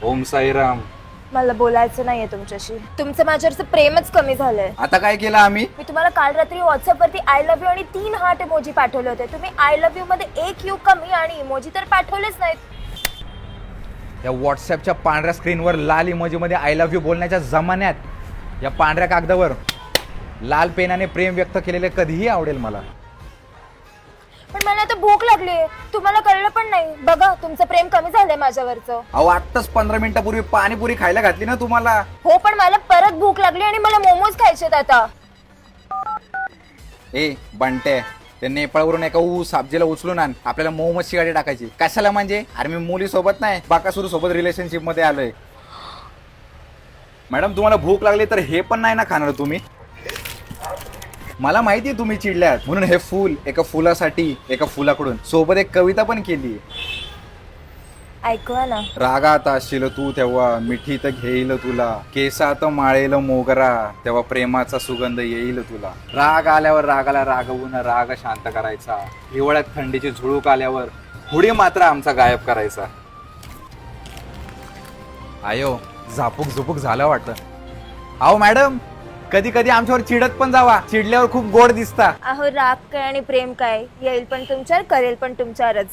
ओम साईराम. मला बोलायचं नाहीये तुमच्याशी. तुमचं माझ्यावरचं प्रेमच कमी झालंय. आता काय केलं आम्ही? मी तुम्हाला काल रात्री व्हॉट्सअप वरती आय लव्ह यू आणि 3 हार्ट इमोजी पाठवले होते. तुम्ही आय लव्ह यू मध्ये एक यू कमी आणि इमोजी तर पाठवलेच नाहीत. या व्हॉट्सअपच्या पांढऱ्या स्क्रीनवर लाल इमोजी मध्ये आय लव्ह यू बोलण्याच्या जमान्यात या पांढऱ्या कागदावर लाल पेनाने प्रेम व्यक्त केलेले कधीही आवडेल मला. पण मला आता भूक लागली. तुम्हाला कळलं पण नाही. बघा तुमचं प्रेम कमी झालंय माझ्यावरचं. अहो आत्ताच 15 मिनिटापूर्वी पाणीपुरी खायला घातली ना तुम्हाला. हो पण मला परत भूक लागली आणि मला मोमोज खायचेत आता. ए बंटे, ते नेपाळवरून एका साबजीला उचलून आण. आपल्याला मोमोजची गाडी टाकायची. कशाला म्हणजे? अरे मी मुली सोबत नाही, बाकासुरू सोबत रिलेशनशिप मध्ये आलोय. मॅडम तुम्हाला भूक लागली तर हे पण नाही ना खाणार तुम्ही? मला माहिती आहे तुम्ही चिडल्यात म्हणून हे फूल एका फुलासाठी एका फुलाकडून सोबत एक कविता पण केली. ऐकवा ना. रागात असशील तू तेव्हा मिठीत घेईल तुला, केसात माळेल मोगरा तेव्हा प्रेमाचा सुगंध येईल तुला. राग आल्यावर रागाला रागवून राग शांत करायचा, हिवाळ्यात थंडीची झुळूक आल्यावर हुडी मात्र आमचा गायब करायचा. आयो झापूक झुपूक झालं वाटतं. अहो मॅडम कधी कधी आमच्यावर चिडत पण जावा, चिडल्यावर खूप गोड दिसता. अहो राग काय आणि प्रेम काय, येईल पण तुमच्यावर करेल पण तुमच्यावरच.